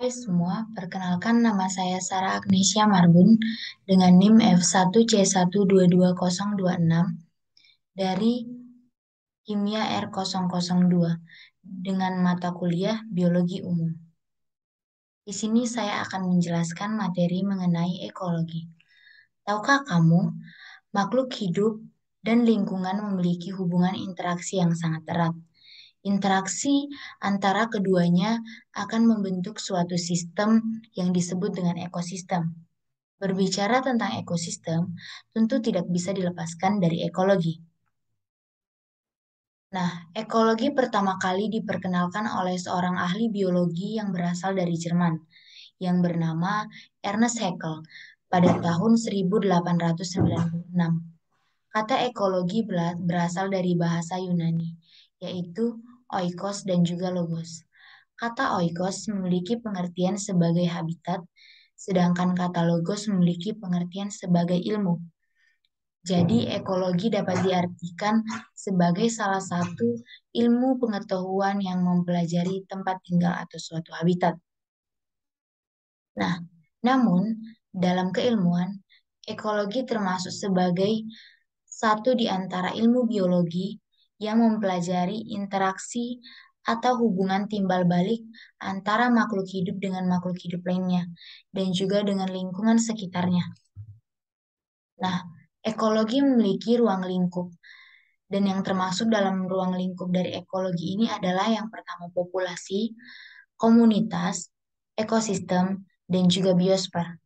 Hai semua, perkenalkan nama saya Sarah Agnesia Marbun dengan NIM F1C1220026 dari Kimia R002 dengan mata kuliah Biologi Umum. Di sini saya akan menjelaskan materi mengenai ekologi. Tahukah kamu, makhluk hidup dan lingkungan memiliki hubungan interaksi yang sangat erat. Interaksi antara keduanya akan membentuk suatu sistem yang disebut dengan ekosistem. Berbicara tentang ekosistem, tentu tidak bisa dilepaskan dari ekologi. Nah, ekologi pertama kali diperkenalkan oleh seorang ahli biologi yang berasal dari Jerman, yang bernama Ernest Haeckel pada tahun 1896. Kata ekologi berasal dari bahasa Yunani, yaitu oikos dan juga logos. Kata oikos memiliki pengertian sebagai habitat, sedangkan kata logos memiliki pengertian sebagai ilmu. Jadi, ekologi dapat diartikan sebagai salah satu ilmu pengetahuan yang mempelajari tempat tinggal atau suatu habitat. Nah, namun dalam keilmuan, ekologi termasuk sebagai satu di antara ilmu biologi yang mempelajari interaksi atau hubungan timbal balik antara makhluk hidup dengan makhluk hidup lainnya, dan juga dengan lingkungan sekitarnya. Nah, ekologi memiliki ruang lingkup, dan yang termasuk dalam ruang lingkup dari ekologi ini adalah yang pertama populasi, komunitas, ekosistem, dan juga biosfer.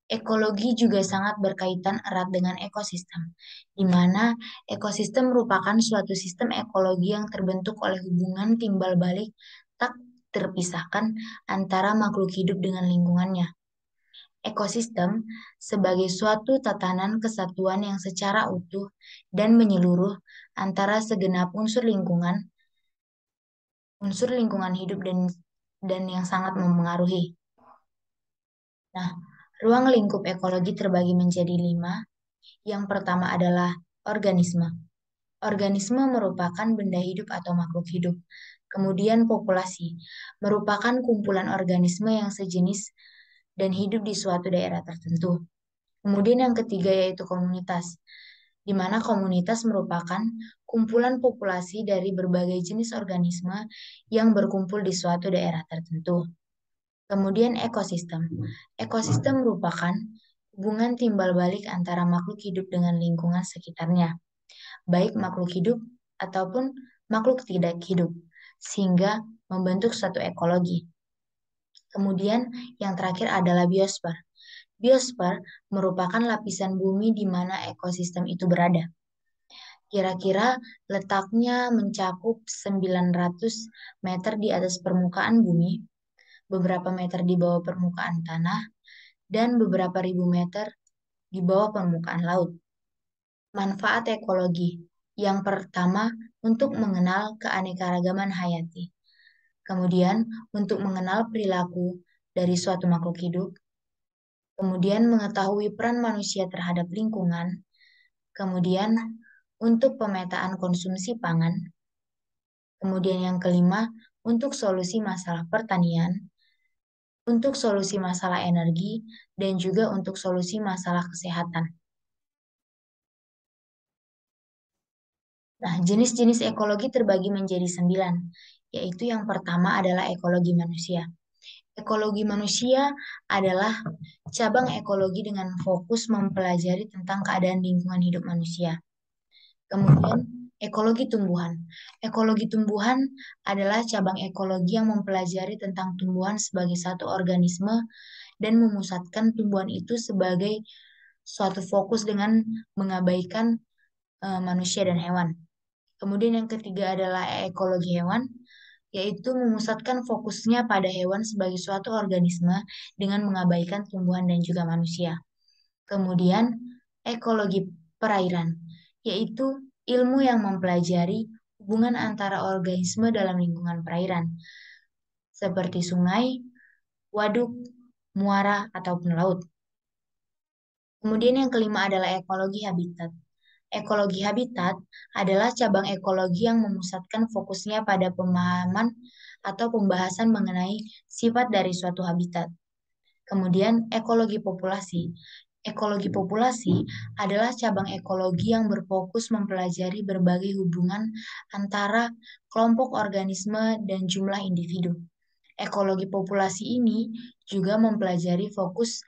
Ekologi juga sangat berkaitan erat dengan ekosistem, di mana ekosistem merupakan suatu sistem ekologi yang terbentuk oleh hubungan timbal balik tak terpisahkan antara makhluk hidup dengan lingkungannya. Ekosistem sebagai suatu tatanan kesatuan yang secara utuh dan menyeluruh antara segenap unsur lingkungan hidup dan yang sangat mempengaruhi. Nah, ruang lingkup ekologi terbagi menjadi 5. Yang pertama adalah organisme. Organisme merupakan benda hidup atau makhluk hidup. Kemudian populasi, merupakan kumpulan organisme yang sejenis dan hidup di suatu daerah tertentu. Kemudian yang ketiga yaitu komunitas, di mana komunitas merupakan kumpulan populasi dari berbagai jenis organisme yang berkumpul di suatu daerah tertentu. Kemudian ekosistem. Ekosistem merupakan hubungan timbal balik antara makhluk hidup dengan lingkungan sekitarnya, baik makhluk hidup ataupun makhluk tidak hidup, sehingga membentuk suatu ekologi. Kemudian yang terakhir adalah biosfer. Biosfer merupakan lapisan bumi di mana ekosistem itu berada. Kira-kira letaknya mencakup 900 meter di atas permukaan bumi, beberapa meter di bawah permukaan tanah, dan beberapa ribu meter di bawah permukaan laut. Manfaat ekologi. Yang pertama, untuk mengenal keanekaragaman hayati. Kemudian, untuk mengenal perilaku dari suatu makhluk hidup. Kemudian, mengetahui peran manusia terhadap lingkungan. Kemudian, untuk pemetaan konsumsi pangan. Kemudian yang kelima, untuk solusi masalah pertanian, untuk solusi masalah energi, dan juga untuk solusi masalah kesehatan. Nah, jenis-jenis ekologi terbagi menjadi 9, yaitu yang pertama adalah ekologi manusia. Ekologi manusia adalah cabang ekologi dengan fokus mempelajari tentang keadaan lingkungan hidup manusia. Kemudian, ekologi tumbuhan. Ekologi tumbuhan adalah cabang ekologi yang mempelajari tentang tumbuhan sebagai satu organisme dan memusatkan tumbuhan itu sebagai suatu fokus dengan mengabaikan manusia dan hewan. Kemudian yang ketiga adalah ekologi hewan, yaitu memusatkan fokusnya pada hewan sebagai suatu organisme dengan mengabaikan tumbuhan dan juga manusia. Kemudian ekologi perairan, yaitu ilmu yang mempelajari hubungan antara organisme dalam lingkungan perairan, seperti sungai, waduk, muara, ataupun laut. Kemudian yang kelima adalah ekologi habitat. Ekologi habitat adalah cabang ekologi yang memusatkan fokusnya pada pemahaman atau pembahasan mengenai sifat dari suatu habitat. Kemudian, ekologi populasi. Ekologi populasi adalah cabang ekologi yang berfokus mempelajari berbagai hubungan antara kelompok organisme dan jumlah individu. Ekologi populasi ini juga mempelajari fokus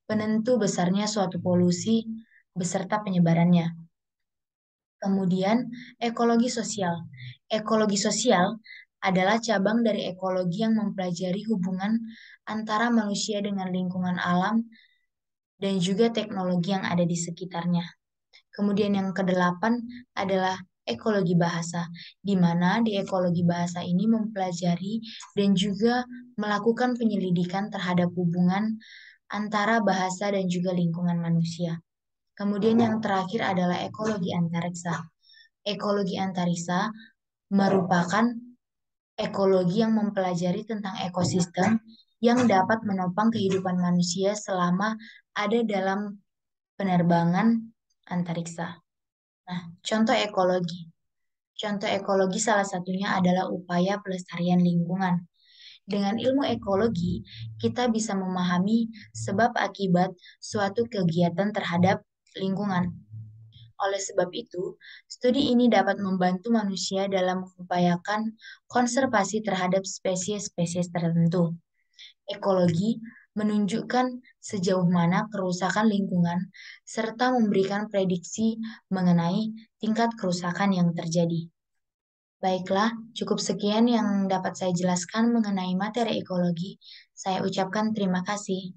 penentu besarnya suatu polusi beserta penyebarannya. Kemudian, ekologi sosial. Ekologi sosial adalah cabang dari ekologi yang mempelajari hubungan antara manusia dengan lingkungan alam dan juga teknologi yang ada di sekitarnya. Kemudian yang kedelapan adalah ekologi bahasa, di mana di ekologi bahasa ini mempelajari dan juga melakukan penyelidikan terhadap hubungan antara bahasa dan juga lingkungan manusia. Kemudian yang terakhir adalah ekologi antariksa. Ekologi antariksa merupakan ekologi yang mempelajari tentang ekosistem yang dapat menopang kehidupan manusia selama ada dalam penerbangan antariksa. Nah, contoh ekologi. Contoh ekologi salah satunya adalah upaya pelestarian lingkungan. Dengan ilmu ekologi, kita bisa memahami sebab akibat suatu kegiatan terhadap lingkungan. Oleh sebab itu, studi ini dapat membantu manusia dalam mengupayakan konservasi terhadap spesies-spesies tertentu. Ekologi menunjukkan sejauh mana kerusakan lingkungan serta memberikan prediksi mengenai tingkat kerusakan yang terjadi. Baiklah, cukup sekian yang dapat saya jelaskan mengenai materi ekologi. Saya ucapkan terima kasih.